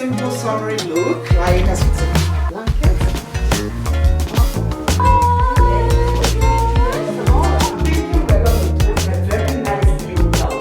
simple summary look. Like as you can see, my blanket. Very nice build out.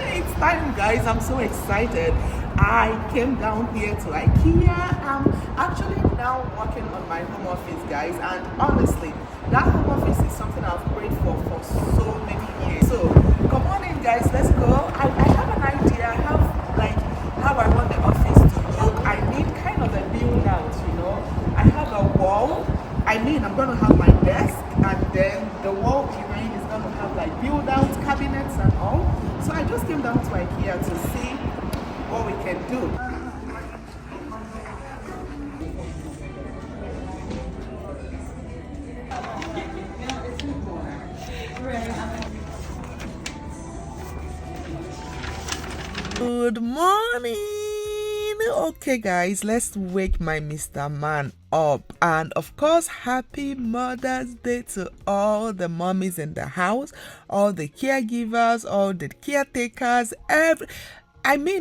It's time, guys. I'm so excited. I came down here to IKEA. I'm actually now working on my home office, guys, and honestly, that home office is something I've prayed for so many years. So come on in, guys, let's go. I have an idea. I have like how I want the office to look. I need kind of a build out, you know. I have a wall. I'm gonna have my desk, and then the wall behind is gonna have like build out cabinets and all. So I just came down to IKEA to see what we can do. Good morning. Okay, guys, let's wake my Mr. Man up. And of course, happy Mother's Day to all the mommies in the house, all the caregivers, all the caretakers,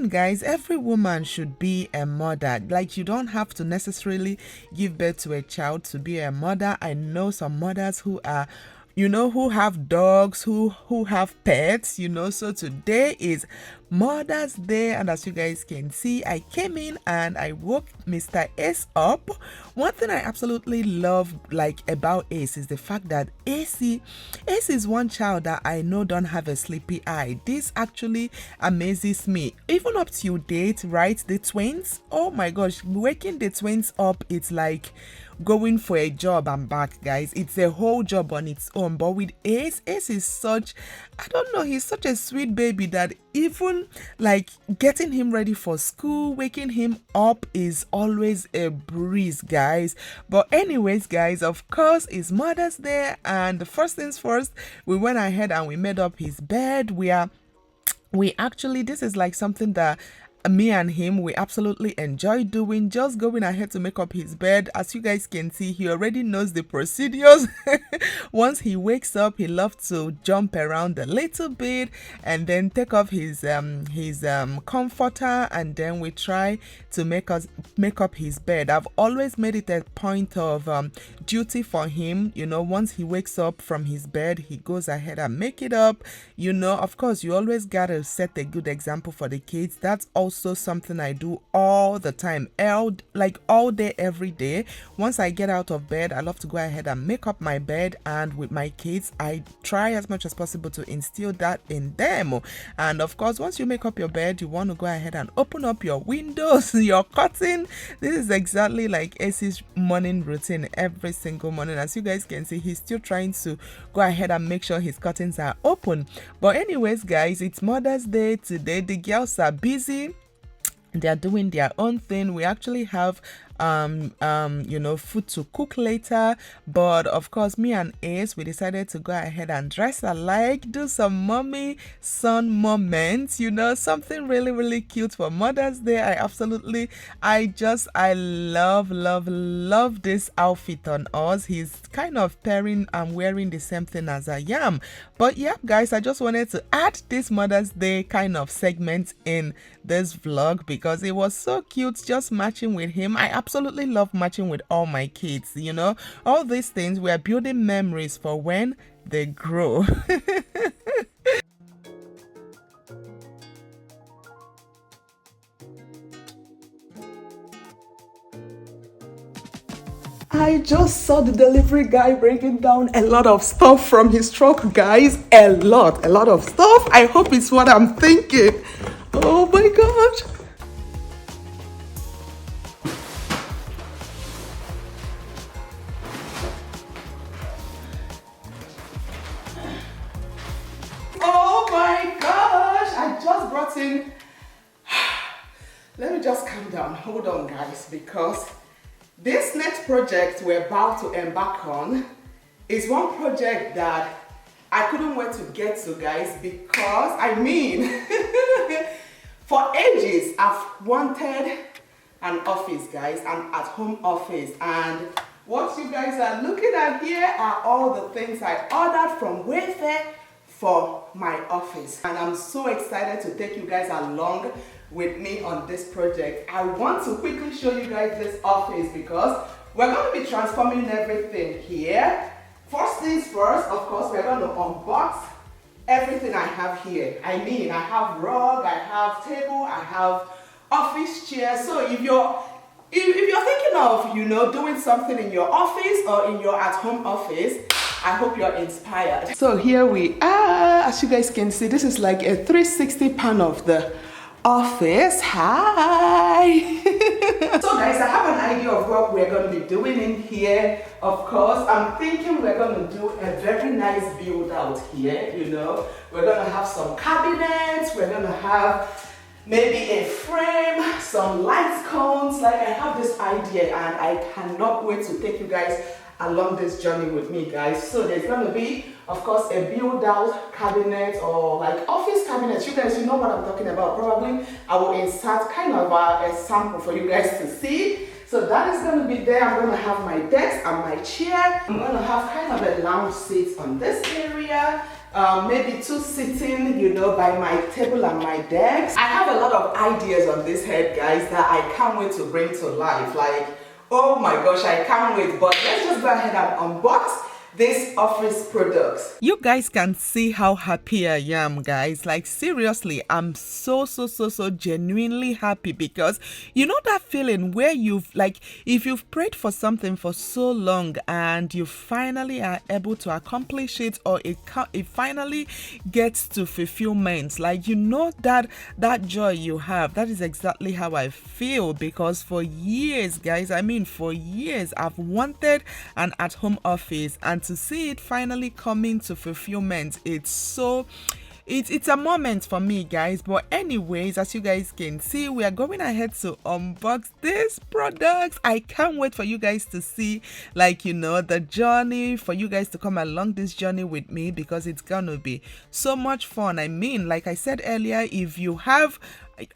guys, every woman should be a mother. Like, you don't have to necessarily give birth to a child to be a mother. I know some mothers who are, who have dogs, who have pets, so today is Mother's Day, and as you guys can see, I came in and I woke Mr. Ace up. One thing I absolutely love about Ace is the fact that Ace is one child that I know don't have a sleepy eye. This actually amazes me. Even up to date, right? The twins, oh my gosh, waking the twins up, it's like going for a job and back, guys. It's a whole job on its own. But with Ace is such, I don't know, he's such a sweet baby that even like getting him ready for school, waking him up is always a breeze, guys. But anyways, guys, of course it's Mother's Day, and the first things first, we went ahead and we made up his bed. We actually, this is like something that me and him, we absolutely enjoy doing, just going ahead to make up his bed. As you guys can see, he already knows the procedures. Once he wakes up, he loves to jump around a little bit and then take off his comforter, and then we try to make up his bed. I've always made it a point of duty for him, once he wakes up from his bed, he goes ahead and make it up. Of course, you always gotta set a good example for the kids. That's also something I do all the time, all day, every day. Once I get out of bed, I love to go ahead and make up my bed, and with my kids, I try as much as possible to instill that in them. And of course, once you make up your bed, you want to go ahead and open up your windows, your curtain. This is exactly like Ace's morning routine every single morning. As you guys can see, he's still trying to go ahead and make sure his curtains are open. But anyways, guys, it's Mother's Day today. The girls are busy. They're doing their own thing. We actually have food to cook later, but of course, me and Ace, we decided to go ahead and dress alike, do some mommy son moments, something really, really cute for Mother's Day. I love this outfit on us. He's kind of pairing and wearing the same thing as I am. But yeah, guys, I just wanted to add this Mother's Day kind of segment in this vlog because it was so cute, just matching with him. I absolutely love matching with all my kids. All these things, we are building memories for when they grow. I just saw the delivery guy bringing down a lot of stuff from his truck, guys. A lot of stuff. I hope it's what I'm thinking. Oh my God. Oh my gosh. I just brought in Let me just calm down. Hold on, guys, because this next project we're about to embark on is one project that I couldn't wait to get to, guys, because I mean, for ages I've wanted an office, guys, an at-home office, and what you guys are looking at here are all the things I ordered from Wayfair for my office, and I'm so excited to take you guys along with me on this project. I want to quickly show you guys this office because we're going to be transforming everything here. First things first, of course, we're going to unbox everything I have here. I mean, I have rug, I have table, I have office chair. So if you're thinking of, you know, doing something in your office or in your at-home office, I hope you're inspired. So here we are. As you guys can see, this is like a 360 pan of the office. Hi. So guys, I have an idea of what we're going to be doing in here. Of course, I'm thinking we're going to do a very nice build out here. You know, we're going to have some cabinets, we're going to have maybe a frame, some light cones. Like, I have this idea and I cannot wait to take you guys along this journey with me, guys. So there's going to be, of course, a build out cabinet or like office cabinets. You guys, you know what I'm talking about. Probably I will insert kind of a sample for you guys to see. So that is going to be there. I'm going to have my desk and my chair. I'm going to have kind of a lounge seat on this area. Maybe two sitting, you know, by my table and my desk. I have a lot of ideas on this head, guys, that I can't wait to bring to life. Like, oh my gosh, I can't wait. But let's just go ahead and unbox this office products. You guys can see how happy I am, guys. Like, seriously, I'm so genuinely happy, because you know that feeling where you've, like, if you've prayed for something for so long and you finally are able to accomplish it, or it finally gets to fulfillment, like, you know, that joy you have. That is exactly how I feel, because for years, guys, I mean for years, I've wanted an at-home office, and to see it finally coming to fulfillment, it's a moment for me, guys. But anyways, as you guys can see, we are going ahead to unbox these products. I can't wait for you guys to see, like, you know, the journey, for you guys to come along this journey with me, because it's gonna be so much fun. I mean, like I said earlier, if you have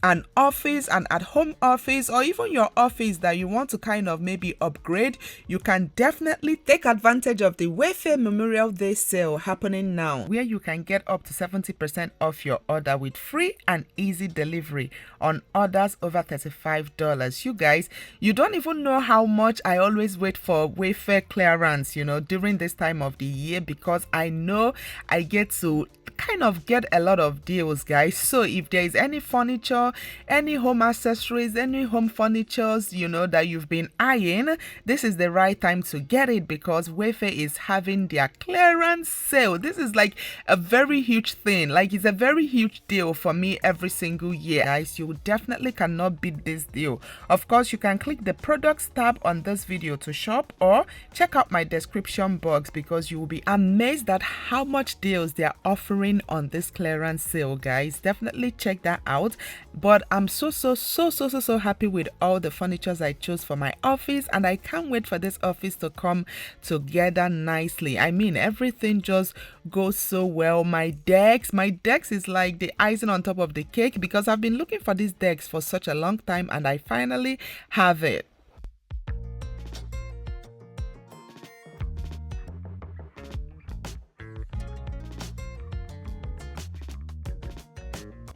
an office, an at-home office, or even your office that you want to kind of maybe upgrade, you can definitely take advantage of the Wayfair Memorial Day sale happening now, where you can get up to 70% off your order with free and easy delivery on orders over $35. You guys, you don't even know how much I always wait for Wayfair clearance, you know, during this time of the year, because I know I get to kind of get a lot of deals, guys. So if there is any furniture, any home accessories, any home furnitures, you know, that you've been eyeing, this is the right time to get it, because Wayfair is having their clearance sale. This is like a very huge thing. Like, it's a very huge deal for me every single year, guys. You definitely cannot beat this deal. Of course, you can click the products tab on this video to shop, or check out my description box, because you will be amazed at how much deals they are offering on this clearance sale, guys. Definitely check that out. But I'm so happy with all the furnitures I chose for my office, and I can't wait for this office to come together nicely. I mean, everything just goes so well. My decks is like the icing on top of the cake, because I've been looking for these decks for such a long time, and I finally have it.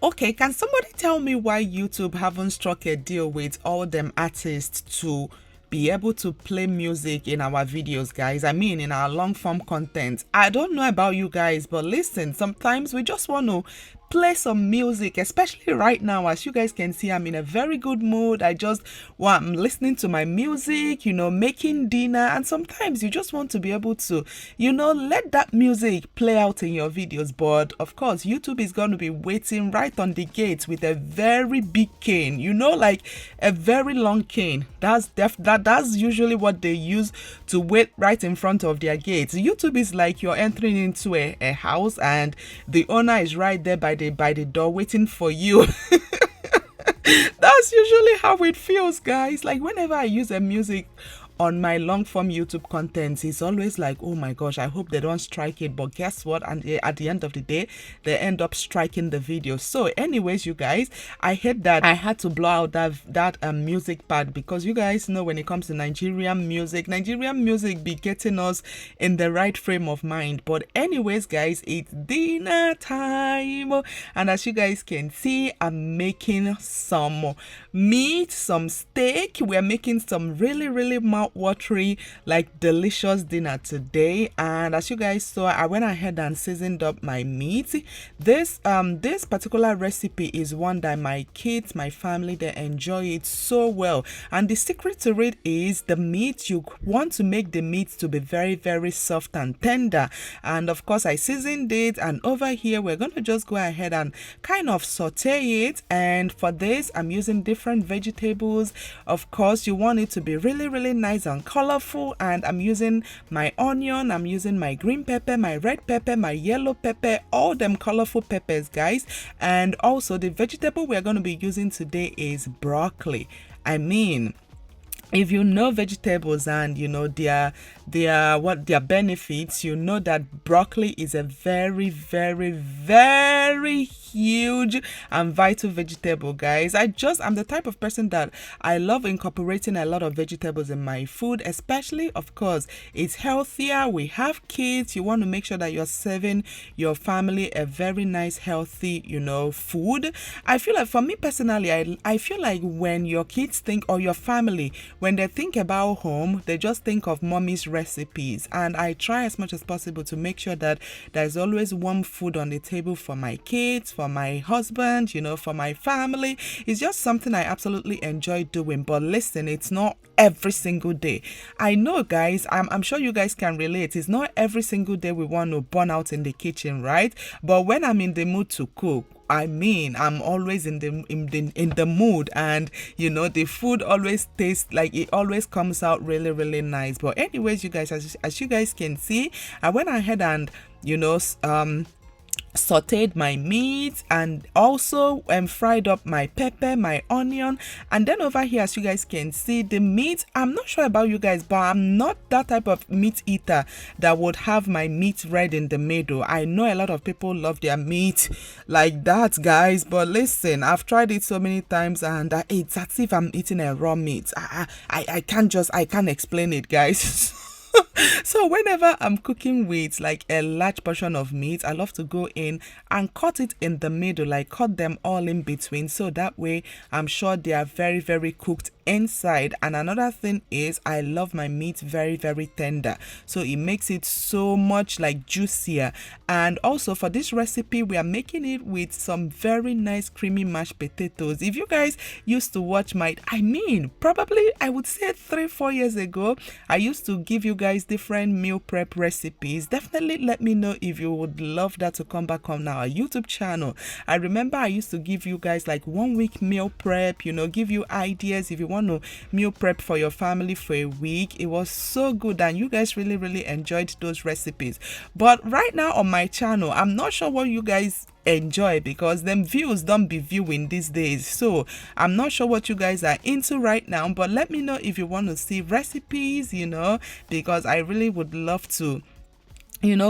Okay, can somebody tell me why YouTube haven't struck a deal with all them artists to be able to play music in our videos, guys? I mean, in our long form content. I don't know about you guys, but listen, sometimes we just want to play some music, especially right now. As you guys can see, I'm in a very good mood. I'm listening to my music, you know, making dinner, and sometimes you just want to be able to, you know, let that music play out in your videos. But of course, YouTube is going to be waiting right on the gate with a very big cane, you know, like a very long cane. That's usually what they use to wait right in front of their gates. YouTube is like you're entering into a house, and the owner is right there by the door waiting for you. That's usually how it feels, guys. Like whenever I use a music on my long form YouTube contents, it's always like, oh my gosh, I hope they don't strike it. But guess what? And at the end of the day, they end up striking the video. So anyways, you guys, I hate that I had to blow out that music part, because you guys know when it comes to Nigerian music be getting us in the right frame of mind. But anyways, guys, it's dinner time, and as you guys can see, I'm making some meat, some steak. We're making some really mouth-watery, like delicious dinner today. And as you guys saw, I went ahead and seasoned up my meat. This particular recipe is one that my kids, my family, they enjoy it so well. And the secret to it is the meat. You want to make the meat to be very soft and tender. And of course, I seasoned it, and over here we're going to just go ahead and kind of saute it. And for this, I'm using different vegetables. Of course, you want it to be really nice and colorful, and I'm using my onion, I'm using my green pepper, my red pepper, my yellow pepper, all them colorful peppers, guys. And also the vegetable we're going to be using today is broccoli. I mean, if you know vegetables and you know their benefits, you know that broccoli is a very huge and vital vegetable, guys. I'm the type of person that I love incorporating a lot of vegetables in my food, especially, of course, it's healthier. We have kids. You want to make sure that you're serving your family a very nice, healthy, food. I feel like, for me personally, I feel like when your kids think, or your family, when they think about home, they just think of mommy's recipes. And I try as much as possible to make sure that there's always warm food on the table for my kids, for my husband, for my family. It's just something I absolutely enjoy doing. But listen, it's not every single day. I know, guys, I'm sure you guys can relate. It's not every single day we want to burn out in the kitchen, right? But when I'm in the mood to cook, I'm always in the mood, and the food always tastes like it always comes out really nice. But anyways, you guys, as you guys can see, I went ahead and sauteed my meat, and also fried up my pepper, my onion. And then over here, as you guys can see, the meat, I'm not sure about you guys, but I'm not that type of meat eater that would have my meat red in the middle. I know a lot of people love their meat like that, guys, but listen, I've tried it so many times, and it's as if I'm eating a raw meat. I can't explain it, guys. So whenever I'm cooking with like a large portion of meat, I love to go in and cut it in the middle, like cut them all in between, so that way I'm sure they are very cooked inside. And another thing is, I love my meat very tender, so it makes it so much like juicier. And also for this recipe, we are making it with some very nice creamy mashed potatoes. If you guys used to watch probably I would say 3-4 years ago, I used to give you guys different meal prep recipes. Definitely let me know if you would love that to come back on our YouTube channel. I remember I used to give you guys like 1 week meal prep, give you ideas if you want to meal prep for your family for a week. It was so good, and you guys really enjoyed those recipes. But right now on my channel, I'm not sure what you guys enjoy, because them views don't be viewing these days. So I'm not sure what you guys are into right now, but let me know if you want to see recipes, because I really would love to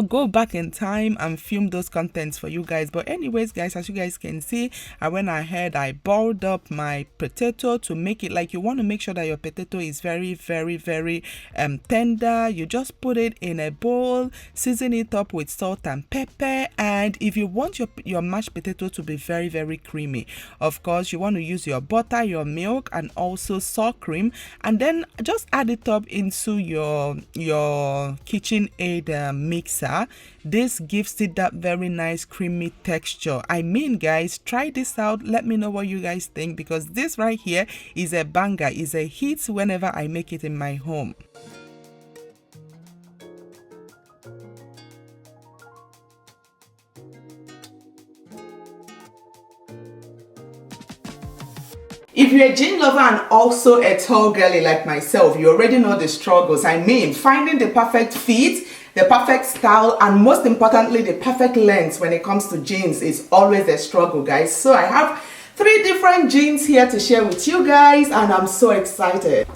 go back in time and film those contents for you guys. But anyways, guys, as you guys can see, I went ahead, I boiled up my potato to make it like, you want to make sure that your potato is very tender. You just put it in a bowl, season it up with salt and pepper. And if you want your mashed potato to be very creamy, of course you want to use your butter, your milk, and also sour cream, and then just add it up into your KitchenAid mixer. This gives it that very nice creamy texture. Guys, try this out. Let me know what you guys think, because this right here is a banger, is a hit whenever I make it in my home. If you're a gym lover and also a tall girly like myself, you already know the struggles. Finding the perfect fit, the perfect style, and most importantly, the perfect length when it comes to jeans is always a struggle, guys. So I have 3 different jeans here to share with you guys, and I'm so excited.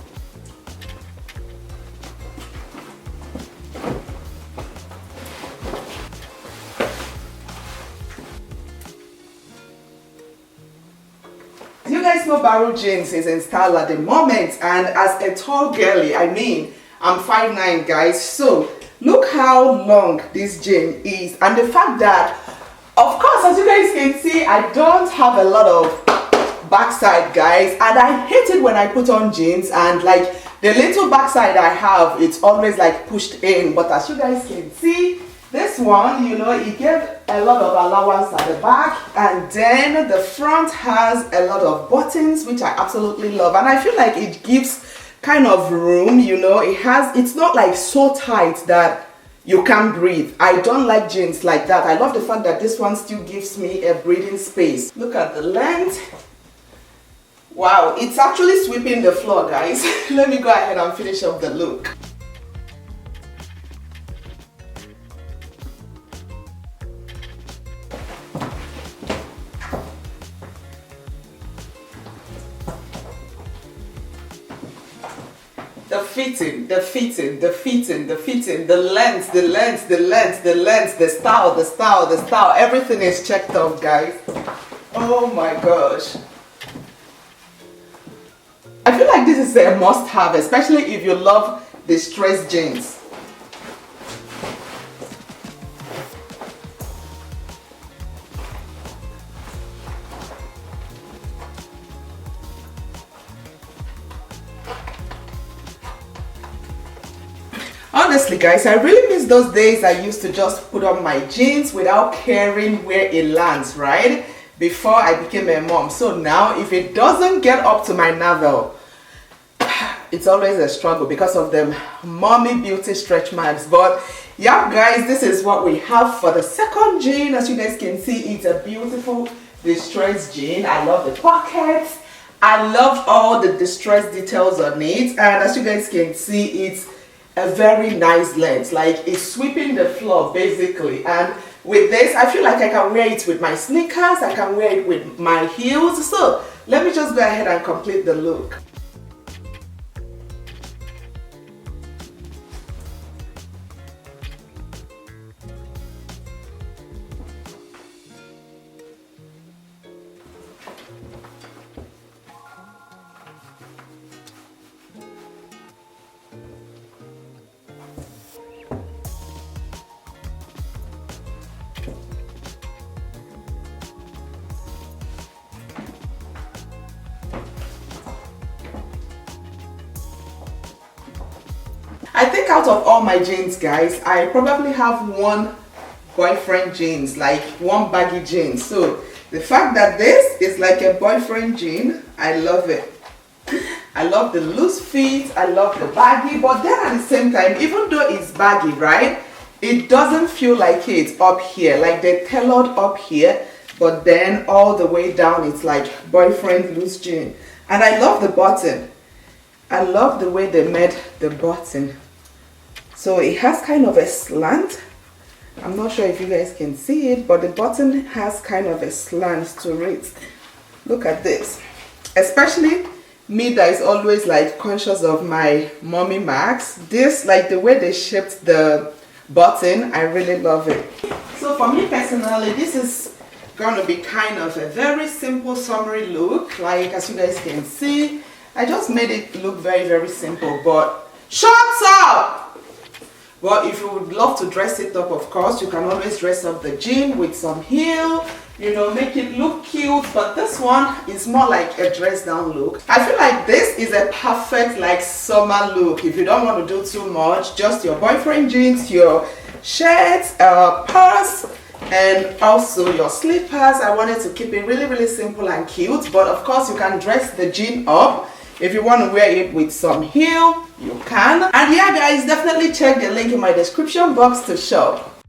You guys know barrel jeans is in style at the moment, and as a tall girly, I mean, I'm 5'9", guys, so look how long this jean is, and the fact that, of course, as you guys can see, I don't have a lot of backside, guys, and I hate it when I put on jeans and like the little backside I have, it's always like pushed in. But as you guys can see, this one, you know, it gave a lot of allowance at the back, and then the front has a lot of buttons, which I absolutely love, and I feel like it gives kind of room, you know. It's not like so tight that you can't breathe. I don't like jeans like that. I love the fact that this one still gives me a breathing space. Look at the length. Wow, it's actually sweeping the floor, guys. Let me go ahead and finish up the look. The fitting, the fitting, the fitting, the fitting, the length, the length, the length, the length, the style, the style, the style, everything is checked off, guys. Oh my gosh. I feel like this is a must-have, especially if you love distressed jeans. Honestly, guys, I really miss those days I used to just put on my jeans without caring where it lands, right? Before I became a mom. So now, if it doesn't get up to my navel, it's always a struggle because of them mommy beauty stretch marks. But yeah, guys, this is what we have for the second jean. As you guys can see, it's a beautiful distressed jean. I love the pockets. I love all the distressed details on it. And as you guys can see, it's a very nice length. Like, it's sweeping the floor basically. And with this, I feel like I can wear it with my sneakers, I can wear it with my heels. So let me just go ahead and complete the look. I think out of all my jeans, guys, I probably have one boyfriend jeans, like one baggy jeans. So the fact that this is like a boyfriend jean, I love it. I love the loose fit, I love the baggy, but then at the same time, even though it's baggy, right, it doesn't feel like it's up here, like they're tailored up here, but then all the way down it's like boyfriend loose jean. And I love the button. I love the way they made the button. So it has kind of a slant. I'm not sure if you guys can see it, but the button has kind of a slant to it. Look at this. Especially me that is always like conscious of my mommy marks. This, like the way they shaped the button, I really love it. So for me personally, this is gonna be kind of a very simple summery look. Like, as you guys can see, I just made it look very, very simple, but shut up! Well, if you would love to dress it up, of course, you can always dress up the jean with some heel, you know, make it look cute. But this one is more like a dress down look. I feel like this is a perfect like summer look. If you don't want to do too much, just your boyfriend jeans, your shirt, purse, and also your slippers. I wanted to keep it really, really simple and cute. But of course, you can dress the jean up. If you want to wear it with some heel, you can. And yeah, guys, definitely check the link in my description box to shop.